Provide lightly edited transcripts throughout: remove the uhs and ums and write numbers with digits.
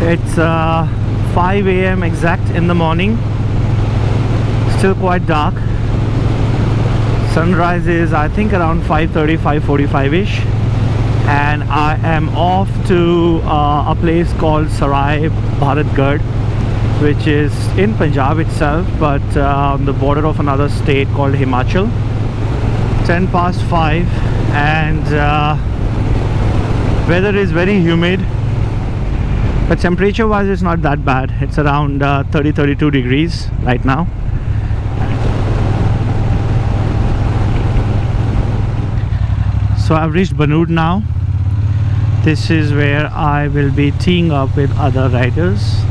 It's 5 a.m. exact in the morning. Still quite dark. Sunrise is I think around 5:30, 5:45ish, and I am off to a place called Sarai Bharatgarh, which is in Punjab itself, but on the border of another state called Himachal. 10 past 5, and weather is very humid, but temperature wise it's not that bad. It's around 30-32 degrees right now. So I've reached Banud now. This is where I will be teeing up with other riders.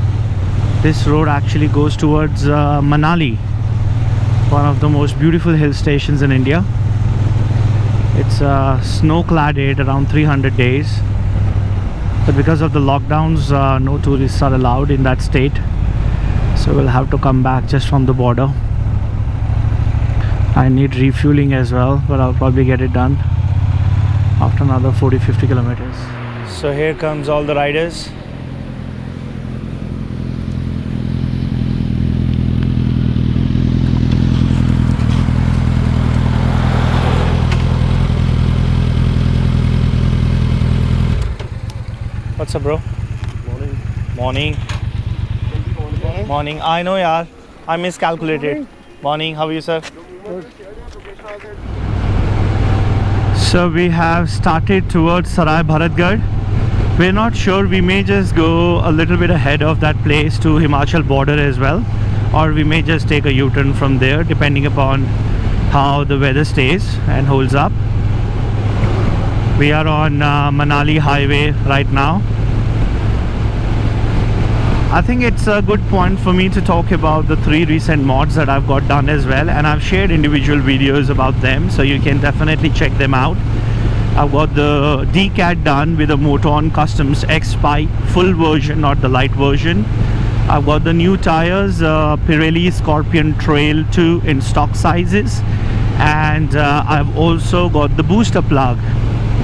This road actually goes towards Manali, one of the most beautiful hill stations in India. It's snow-cladded around 300 days, but because of the lockdowns, no tourists are allowed in that state. So we'll have to come back just from the border. I need refueling as well, but I'll probably get it done after another 40-50 kilometers. So here comes all the riders. What's up, bro? Morning. Morning. Morning. I know, yaar. I miscalculated. Morning. How are you, sir? Good. So we have started towards Sarai Bharatgarh. We're not sure, we may just go a little bit ahead of that place to Himachal Border as well, or we may just take a U-turn from there depending upon how the weather stays and holds up. We are on Manali highway right now. I think it's a good point for me to talk about the 3 recent mods that I've got done as well, and I've shared individual videos about them, so you can definitely check them out. I've got the Decat done with a Moton Customs X Spike full version, not the light version. I've got the new tires, Pirelli Scorpion Trail 2 in stock sizes, and I've also got the booster plug.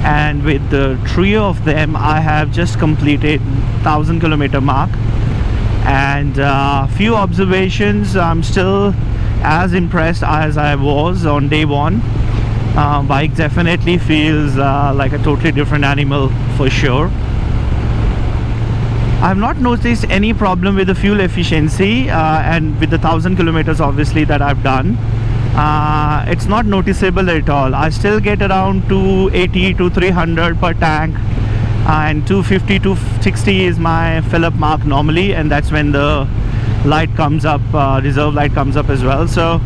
And with the trio of them, I have just completed 1,000 kilometer mark. And a few observations, I'm still as impressed as I was on day one. Bike definitely feels like a totally different animal for sure. I've not noticed any problem with the fuel efficiency, and with the 1,000 kilometers obviously that I've done, it's not noticeable at all. I still get around 280 to 300 per tank, and 250 to 60 is my fill-up mark normally, and that's when the light comes up, reserve light comes up as well. So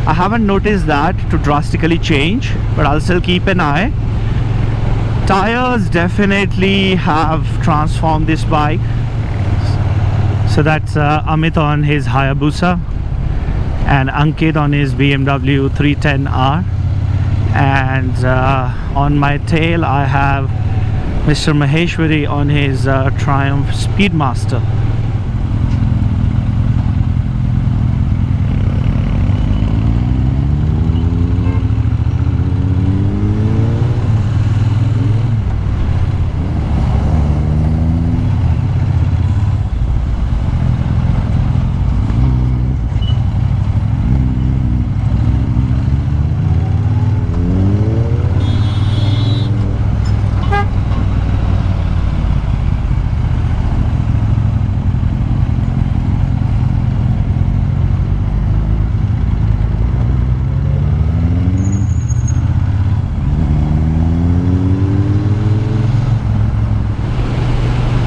I haven't noticed that to drastically change, but I'll still keep an eye. Tires definitely have transformed this bike. So that's Amit on his Hayabusa and Ankit on his BMW 310R, and on my tail I have Mr. Maheshwari on his Triumph Speedmaster.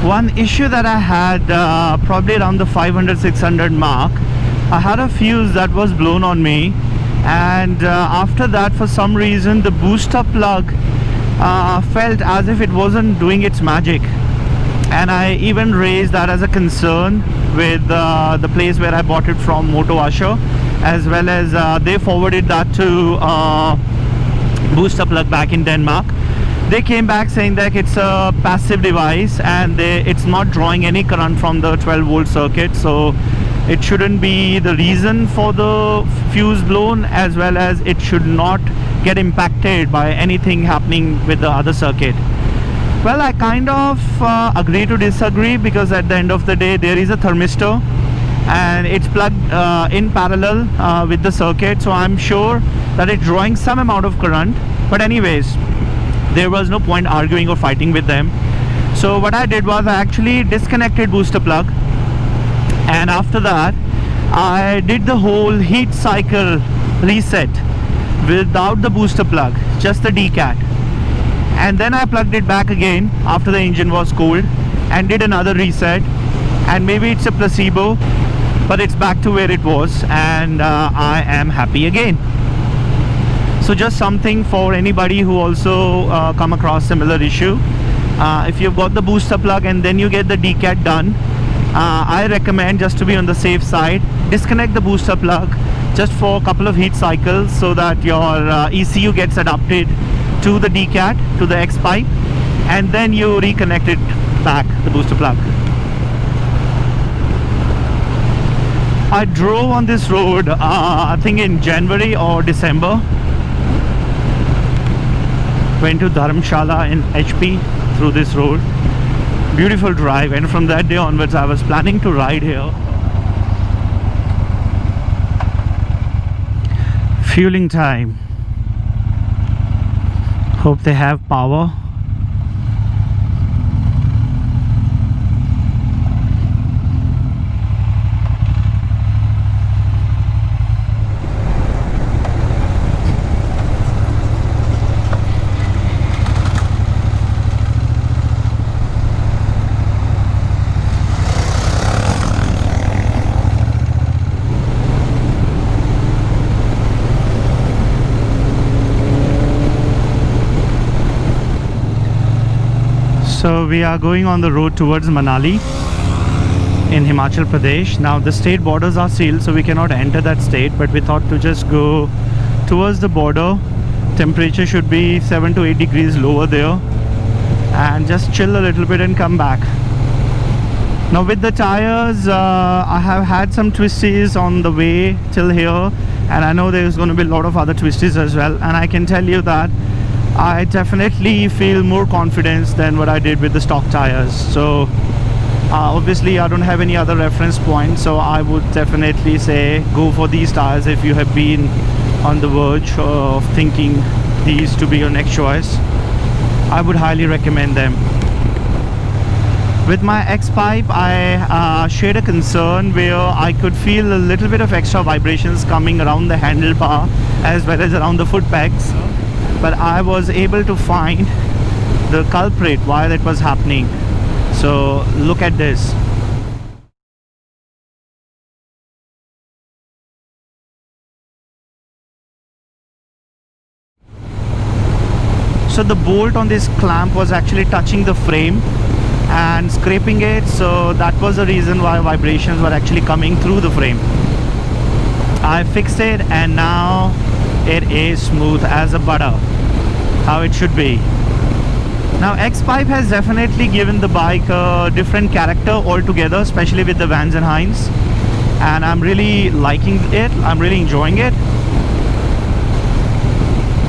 One issue that I had probably around the 500-600 mark, I had a fuse that was blown on me, and after that for some reason the booster plug felt as if it wasn't doing its magic, and I even raised that as a concern with the place where I bought it from, Moto Asher, as well as they forwarded that to booster plug back in Denmark. They came back saying that it's a passive device and it's not drawing any current from the 12-volt circuit, so it shouldn't be the reason for the fuse blown, as well as it should not get impacted by anything happening with the other circuit. Well, I kind of agree to disagree, because at the end of the day there is a thermistor and it's plugged in parallel with the circuit, so I'm sure that it's drawing some amount of current. But anyways, there was no point arguing or fighting with them. So what I did was I actually disconnected booster plug, and after that I did the whole heat cycle reset without the booster plug, just the Decat. And then I plugged it back again after the engine was cooled and did another reset, and maybe it's a placebo, but it's back to where it was, and I am happy again. So just something for anybody who also come across similar issue. If you've got the booster plug and then you get the Decat done, I recommend, just to be on the safe side, disconnect the booster plug just for a couple of heat cycles so that your ECU gets adapted to the Decat, to the X pipe, and then you reconnect it back, the booster plug. I drove on this road I think in January or December. Went to Dharamshala in HP through this road. Beautiful drive, and from that day onwards I was planning to ride here. Fueling time. Hope they have power. So we are going on the road towards Manali in Himachal Pradesh. Now the state borders are sealed, so we cannot enter that state, but we thought to just go towards the border. Temperature should be 7 to 8 degrees lower there, and just chill a little bit and come back. Now with the tires, I have had some twisties on the way till here, and I know there's going to be a lot of other twisties as well, and I can tell you that I definitely feel more confidence than what I did with the stock tires. So obviously I don't have any other reference point, so I would definitely say go for these tires if you have been on the verge of thinking these to be your next choice. I would highly recommend them. With my X-Pipe, I shared a concern where I could feel a little bit of extra vibrations coming around the handlebar as well as around the foot pegs. But I was able to find the culprit why that was happening. So look at this. So the bolt on this clamp was actually touching the frame and scraping it, so that was the reason why vibrations were actually coming through the frame. I fixed it, and now it is smooth as a butter, how it should be. Now X-Pipe has definitely given the bike a different character altogether, especially with the Vans and Hines, and I'm really liking it. I'm really enjoying it.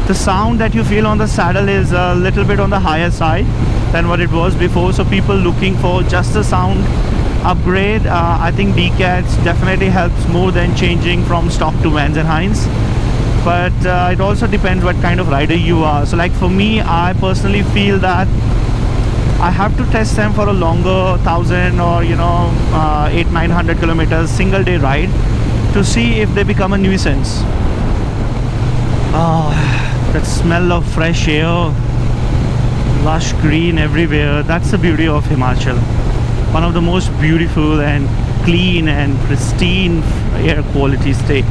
The sound that you feel on the saddle is a little bit on the higher side than what it was before, so people looking for just a sound upgrade, I think Decats definitely helps more than changing from stock to Vans and Hines. But it also depends what kind of rider you are. So like for me, I personally feel that I have to test them for a longer 1000 or 800-900 kilometers single day ride to see if they become a nuisance. Oh, that smell of fresh air, lush green everywhere. That's the beauty of Himachal. One of the most beautiful and clean and pristine air quality state.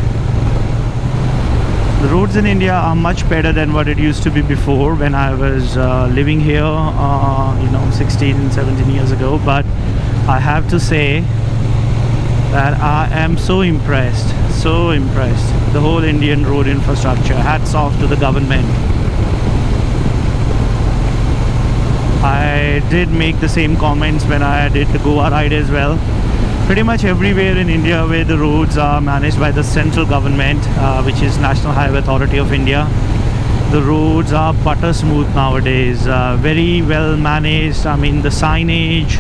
The roads in India are much better than what it used to be before when I was living here 16, 17 years ago. But I have to say that I am so impressed. The whole Indian road infrastructure. Hats off to the government. I did make the same comments when I did the Goa ride as well. Pretty much everywhere in India where the roads are managed by the central government, which is National Highway Authority of India, The roads are butter smooth nowadays, very well managed. I mean, the signage,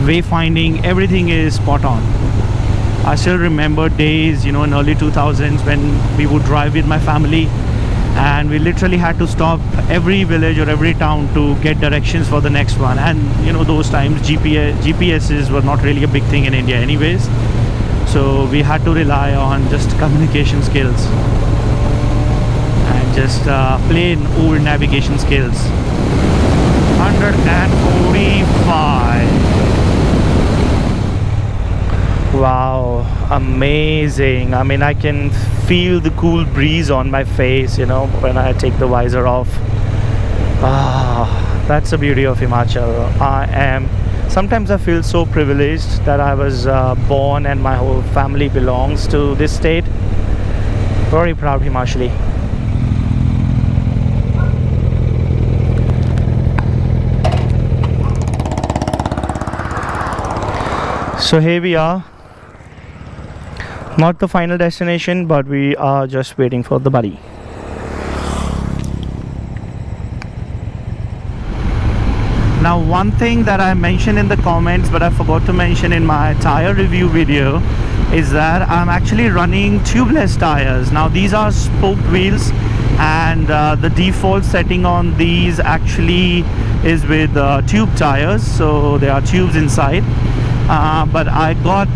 wayfinding, everything is spot on. I still remember days, you know, in early 2000s when we would drive with my family, and we literally had to stop every village or every town to get directions for the next one. And you know, those times GPSs were not really a big thing in India anyways, so we had to rely on just communication skills and just plain old navigation skills. 145. Wow, amazing. I mean, I can feel the cool breeze on my face, you know, when I take the visor off. That's the beauty of Himachal. Sometimes I feel so privileged that I was born and my whole family belongs to this state. Very proud Himachali. So here we are. Not the final destination, but we are just waiting for the buddy. Now, one thing that I mentioned in the comments but I forgot to mention in my tire review video is that I'm actually running tubeless tires. Now, these are spoked wheels, and the default setting on these actually is with tube tires, so there are tubes inside. But I got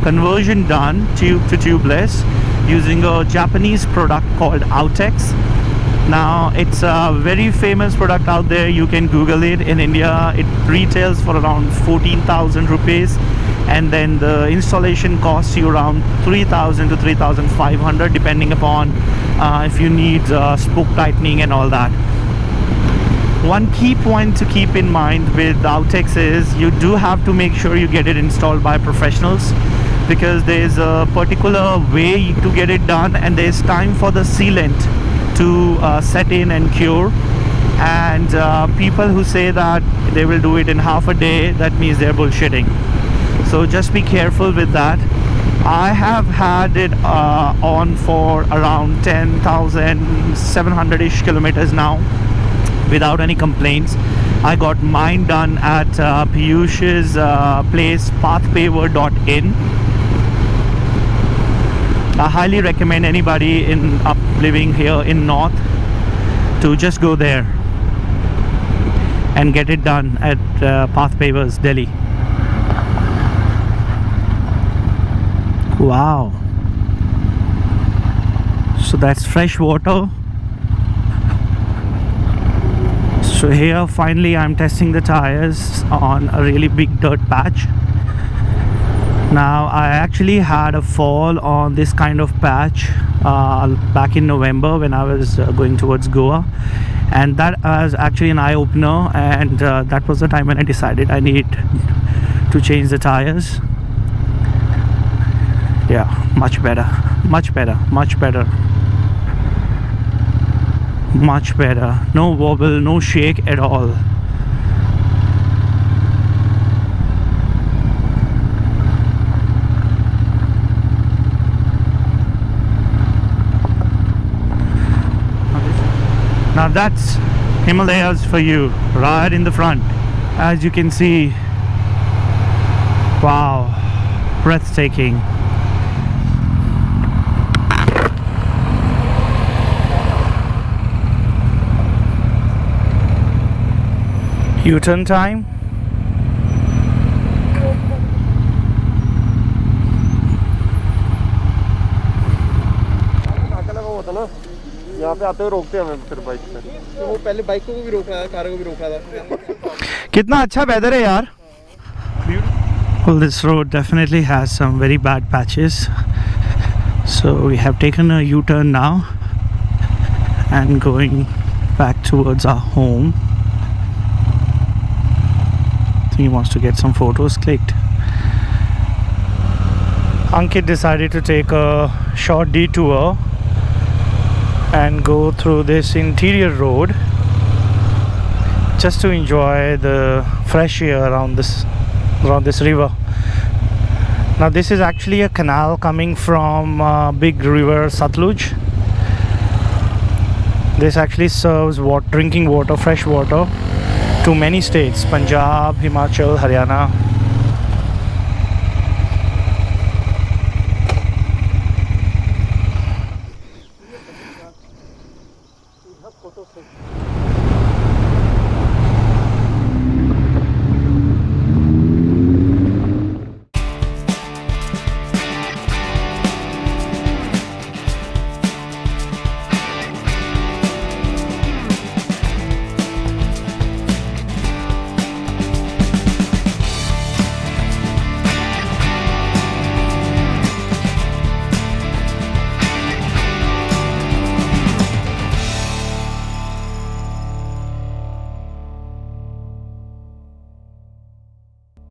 conversion done, tube to tubeless, using a Japanese product called Autex. Now, it's a very famous product out there. You can Google it. In India, it retails for around 14,000 rupees, and then the installation costs you around 3,000 to 3,500 depending upon if you need spoke tightening and all that. One key point to keep in mind with Autex is you do have to make sure you get it installed by professionals, because there's a particular way to get it done, and there's time for the sealant to set in and cure. And people who say that they will do it in half a day, that means they're bullshitting. So just be careful with that. I have had it on for around 10,700-ish kilometers now, without any complaints. I got mine done at Piyush's place, pathpaver.in. I highly recommend anybody living here in North to just go there and get it done at Pathpavers, Delhi. Wow. So that's fresh water. So here finally I'm testing the tires on a really big dirt patch. Now, I actually had a fall on this kind of patch back in November when I was going towards Goa, and that was actually an eye-opener, and that was the time when I decided I need to change the tires. Yeah, much better, much better, much better. Much better. No wobble, no shake at all. Now that's Himalayas for you, right in the front. As you can see, wow, breathtaking. U-turn time. यहाँ पे आते हुए रोकते हैं हमें फिर bike पे, तो वो पहले बाइक को भी रोक रहा था, कार को भी रोक रहा था। कितना अच्छा वेदर है यार। Well, this road definitely has some very bad patches, so we have taken a U-turn now and going back towards our home. He wants to get some photos clicked. Ankit decided to take a short detour and go through this interior road just to enjoy the fresh air around this river. Now, this is actually a canal coming from big river Satluj, This actually serves drinking water, fresh water to many states: Punjab, Himachal, Haryana.